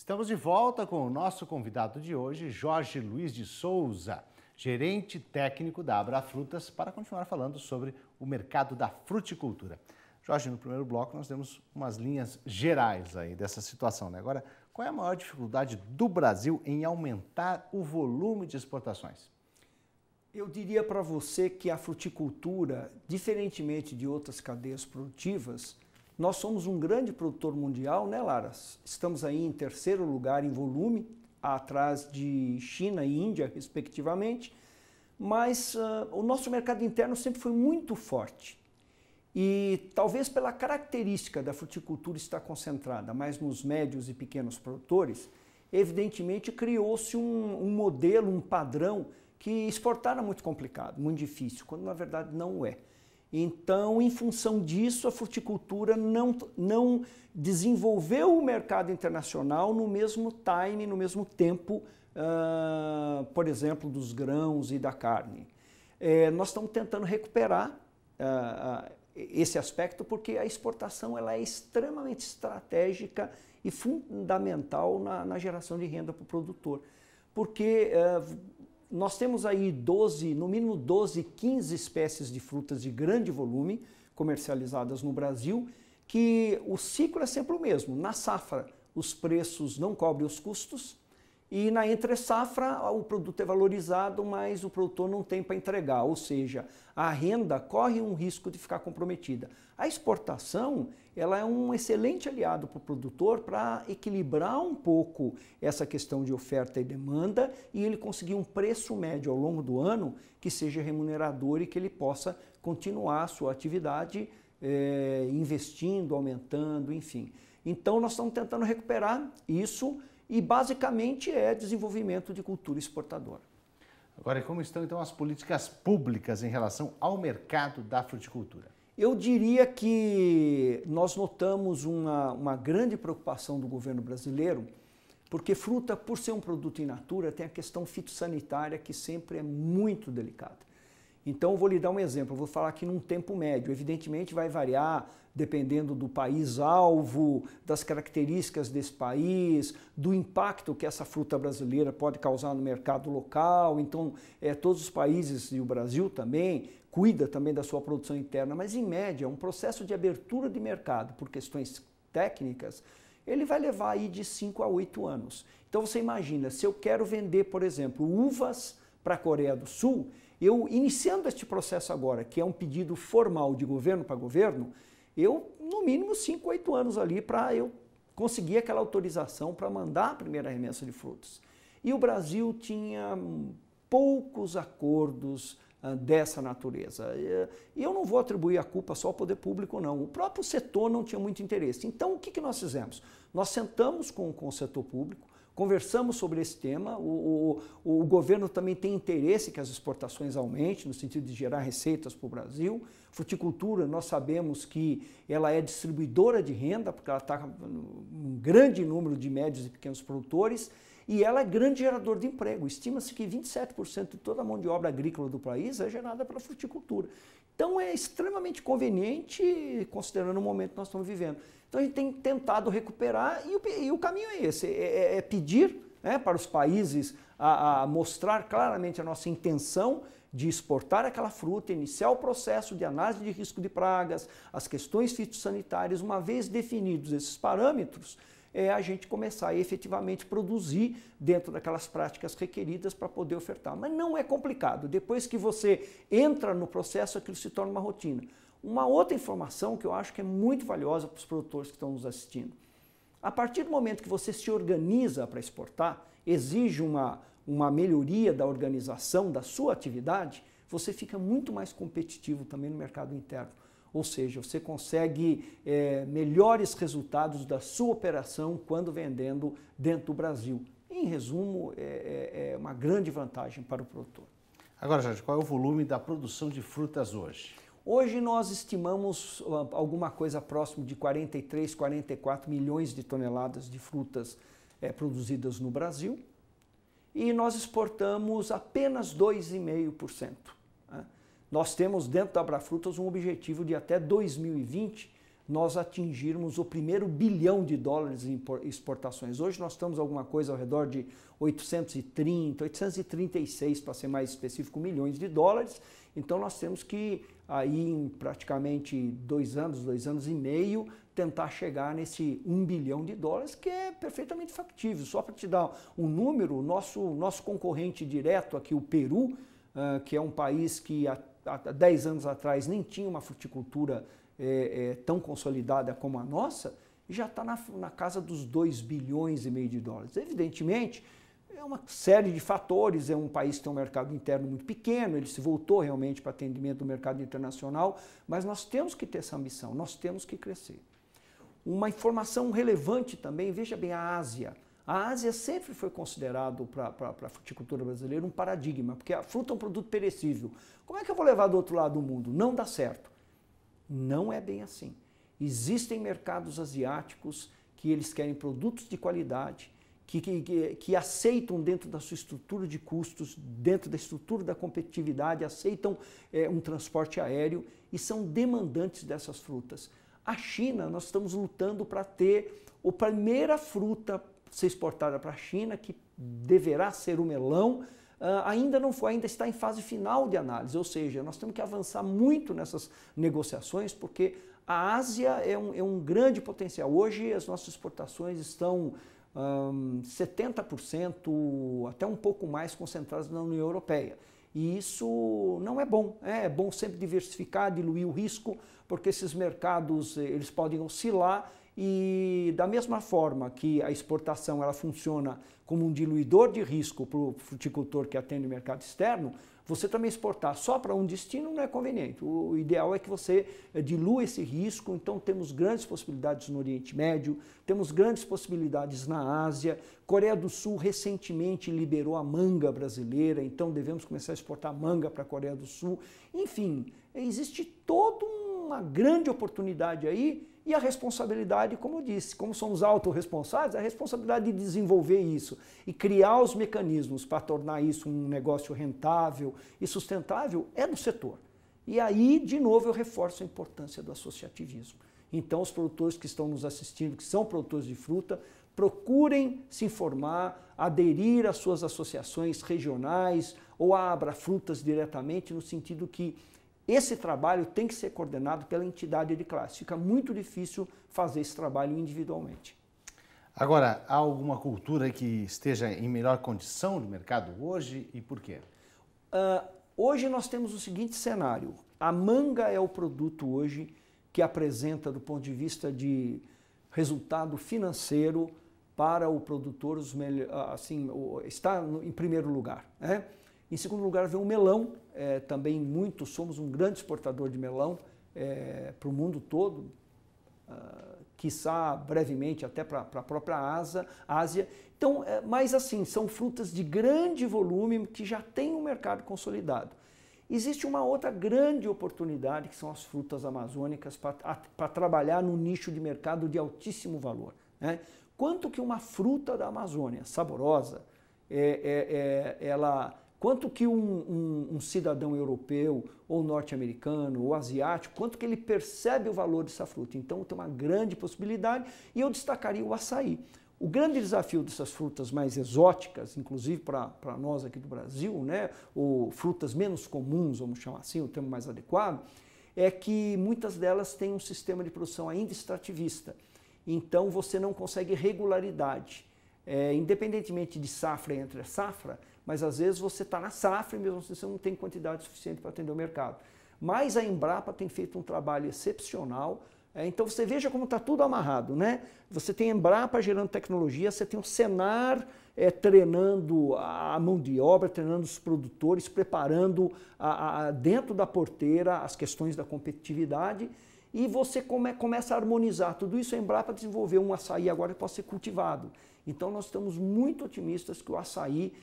Estamos de volta com o nosso convidado de hoje, Jorge Luiz de Souza, gerente técnico da Abrafrutas, para continuar falando sobre o mercado da fruticultura. Jorge, no primeiro bloco nós temos umas linhas gerais aí dessa situação, né? Agora, qual é a maior dificuldade do Brasil em aumentar o volume de exportações? Eu diria para você que a fruticultura, diferentemente de outras cadeias produtivas, nós somos um grande produtor mundial, né, Lara? Estamos aí em terceiro lugar em volume, atrás de China e Índia, respectivamente, mas o nosso mercado interno sempre foi muito forte. E talvez pela característica da fruticultura estar concentrada mais nos médios e pequenos produtores, evidentemente criou-se um modelo, um padrão que exportar era muito complicado, muito difícil, quando na verdade não é. Então, em função disso, a fruticultura não desenvolveu o mercado internacional no mesmo time, no mesmo tempo, por exemplo, dos grãos e da carne. Nós estamos tentando recuperar esse aspecto porque a exportação ela é extremamente estratégica e fundamental na geração de renda para o produtor. Porque nós temos aí no mínimo 12, 15 espécies de frutas de grande volume comercializadas no Brasil, que o ciclo é sempre o mesmo. Na safra, os preços não cobrem os custos e na entre-safra o produto é valorizado, mas o produtor não tem para entregar, ou seja, a renda corre um risco de ficar comprometida. A exportação ela é um excelente aliado para o produtor para equilibrar um pouco essa questão de oferta e demanda e ele conseguir um preço médio ao longo do ano que seja remunerador e que ele possa continuar a sua atividade investindo, aumentando, enfim. Então nós estamos tentando recuperar isso e basicamente é desenvolvimento de cultura exportadora. Agora, como estão então as políticas públicas em relação ao mercado da fruticultura? Eu diria que nós notamos uma grande preocupação do governo brasileiro, porque fruta, por ser um produto in natura, tem a questão fitossanitária que sempre é muito delicada. Então, eu vou lhe dar um exemplo, eu vou falar aqui num tempo médio, evidentemente vai variar dependendo do país-alvo, das características desse país, do impacto que essa fruta brasileira pode causar no mercado local, então todos os países e o Brasil também cuida também da sua produção interna, mas em média um processo de abertura de mercado por questões técnicas, ele vai levar aí de 5 a 8 anos. Então você imagina, se eu quero vender, por exemplo, uvas para a Coreia do Sul, eu iniciando este processo agora, que é um pedido formal de governo para governo, eu no mínimo 5, 8 anos ali para eu conseguir aquela autorização para mandar a primeira remessa de frutas. E o Brasil tinha poucos acordos dessa natureza. E eu não vou atribuir a culpa só ao poder público, não. O próprio setor não tinha muito interesse. Então, o que nós fizemos? Nós sentamos com o setor público, conversamos sobre esse tema, o governo também tem interesse que as exportações aumentem, no sentido de gerar receitas para o Brasil. Fruticultura, nós sabemos que ela é distribuidora de renda, porque ela está um grande número de médios e pequenos produtores, e ela é grande gerador de emprego. Estima-se que 27% de toda a mão de obra agrícola do país é gerada pela fruticultura. Então é extremamente conveniente, considerando o momento que nós estamos vivendo. Então a gente tem tentado recuperar e o caminho é esse, é pedir para os países a mostrar claramente a nossa intenção de exportar aquela fruta, iniciar o processo de análise de risco de pragas, as questões fitossanitárias, uma vez definidos esses parâmetros, a gente começar a efetivamente produzir dentro daquelas práticas requeridas para poder ofertar. Mas não é complicado, depois que você entra no processo, aquilo se torna uma rotina. Uma outra informação que eu acho que é muito valiosa para os produtores que estão nos assistindo. A partir do momento que você se organiza para exportar, exige uma melhoria da organização da sua atividade, você fica muito mais competitivo também no mercado interno. Ou seja, você consegue melhores resultados da sua operação quando vendendo dentro do Brasil. Em resumo, é uma grande vantagem para o produtor. Agora, Jorge, qual é o volume da produção de frutas hoje? Hoje nós estimamos alguma coisa próximo de 43, 44 milhões de toneladas de frutas produzidas no Brasil e nós exportamos apenas 2,5%. Nós temos dentro da Abrafrutas um objetivo de até 2020 nós atingirmos o primeiro bilhão de dólares em exportações. Hoje nós estamos alguma coisa ao redor de 830, 836, para ser mais específico, milhões de dólares. Então nós temos que, aí em praticamente 2 anos e meio, tentar chegar nesse 1 bilhão de dólares, que é perfeitamente factível. Só para te dar um número, nosso concorrente direto aqui, o Peru, que é um país que há 10 anos atrás nem tinha uma fruticultura tão consolidada como a nossa, já está na casa dos 2 bilhões e meio de dólares. Evidentemente, é uma série de fatores, é um país que tem um mercado interno muito pequeno, ele se voltou realmente para atendimento do mercado internacional, mas nós temos que ter essa ambição, nós temos que crescer. Uma informação relevante também, veja bem, a Ásia. A Ásia sempre foi considerado para a fruticultura brasileira um paradigma, porque a fruta é um produto perecível. Como é que eu vou levar do outro lado do mundo? Não dá certo. Não é bem assim. Existem mercados asiáticos que eles querem produtos de qualidade, que aceitam dentro da sua estrutura de custos, dentro da estrutura da competitividade, aceitam um transporte aéreo e são demandantes dessas frutas. A China, nós estamos lutando para ter a primeira fruta ser exportada para a China, que deverá ser o melão, ainda não foi, ainda está em fase final de análise, ou seja, nós temos que avançar muito nessas negociações, porque a Ásia é um grande potencial. Hoje as nossas exportações estão 70%, até um pouco mais, concentradas na União Europeia. E isso não é bom. É bom sempre diversificar, diluir o risco, porque esses mercados eles podem oscilar e da mesma forma que a exportação ela funciona como um diluidor de risco para o fruticultor que atende o mercado externo, você também exportar só para um destino não é conveniente. O ideal é que você dilua esse risco, então temos grandes possibilidades no Oriente Médio, temos grandes possibilidades na Ásia. Coreia do Sul recentemente liberou a manga brasileira, então devemos começar a exportar manga para a Coreia do Sul. Enfim, existe toda uma grande oportunidade aí e a responsabilidade, como eu disse, como somos autorresponsáveis, a responsabilidade de desenvolver isso e criar os mecanismos para tornar isso um negócio rentável e sustentável é do setor. E aí, de novo, eu reforço a importância do associativismo. Então, os produtores que estão nos assistindo, que são produtores de fruta, procurem se informar, aderir às suas associações regionais ou à Abrafrutas diretamente, no sentido que esse trabalho tem que ser coordenado pela entidade de classe. Fica muito difícil fazer esse trabalho individualmente. Agora, há alguma cultura que esteja em melhor condição no mercado hoje e por quê? Hoje nós temos o seguinte cenário. A manga é o produto hoje que apresenta, do ponto de vista de resultado financeiro para o produtor, está em primeiro lugar, né? Em segundo lugar vem o melão, também somos um grande exportador de melão para o mundo todo, quiçá brevemente até para a própria Ásia. Então, mas assim, são frutas de grande volume que já têm um mercado consolidado. Existe uma outra grande oportunidade que são as frutas amazônicas para trabalhar no nicho de mercado de altíssimo valor, né? Quanto que uma fruta da Amazônia, saborosa, quanto que um cidadão europeu, ou norte-americano, ou asiático, quanto que ele percebe o valor dessa fruta. Então tem uma grande possibilidade e eu destacaria o açaí. O grande desafio dessas frutas mais exóticas, inclusive para nós aqui do Brasil, né, ou frutas menos comuns, vamos chamar assim, o termo mais adequado, é que muitas delas têm um sistema de produção ainda extrativista. Então você não consegue regularidade. Independentemente de safra e entre safra, mas às vezes você está na safra e mesmo assim você não tem quantidade suficiente para atender o mercado. Mas a Embrapa tem feito um trabalho excepcional, então você veja como está tudo amarrado, né? Você tem a Embrapa gerando tecnologia, você tem o Senar treinando a mão de obra, treinando os produtores, preparando dentro da porteira as questões da competitividade, e você começa a harmonizar tudo isso. A Embrapa desenvolveu um açaí agora que pode ser cultivado. Então nós estamos muito otimistas que o açaí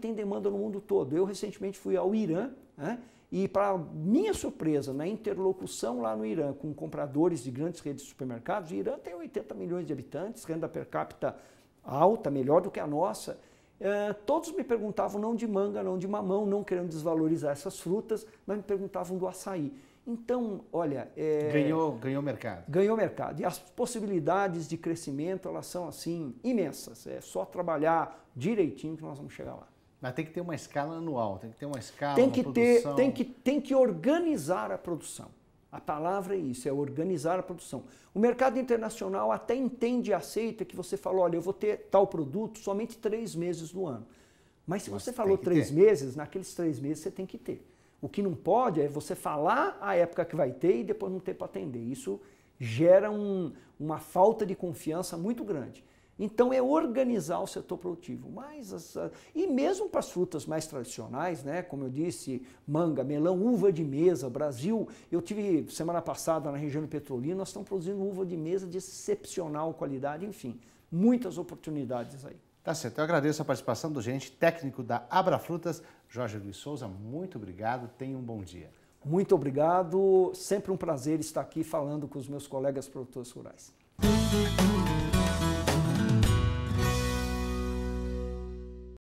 tem demanda no mundo todo. Eu recentemente fui ao Irã, né, e para minha surpresa, na interlocução lá no Irã com compradores de grandes redes de supermercados, o Irã tem 80 milhões de habitantes, renda per capita alta, melhor do que a nossa. Todos me perguntavam não de manga, não de mamão, não querendo desvalorizar essas frutas, mas me perguntavam do açaí. Então, olha... Ganhou mercado. Ganhou mercado. E as possibilidades de crescimento, elas são, assim, imensas. É só trabalhar direitinho que nós vamos chegar lá. Mas tem que ter uma escala anual, tem que ter uma escala, produção. Tem que organizar a produção. A palavra é isso, é organizar a produção. O mercado internacional até entende e aceita que você falou, olha, eu vou ter tal produto somente 3 meses do ano. Mas se você falou 3 meses, naqueles 3 meses você tem que ter. O que não pode é você falar a época que vai ter e depois não ter para atender. Isso gera uma falta de confiança muito grande. Então é organizar o setor produtivo. E mesmo para as frutas mais tradicionais, né, como eu disse, manga, melão, uva de mesa, Brasil, eu tive semana passada na região de Petrolina, nós estamos produzindo uva de mesa de excepcional qualidade, enfim, muitas oportunidades aí. Tá certo, eu agradeço a participação do gerente técnico da Abrafrutas, Jorge Luiz Souza, muito obrigado, tenha um bom dia. Muito obrigado, sempre um prazer estar aqui falando com os meus colegas produtores rurais.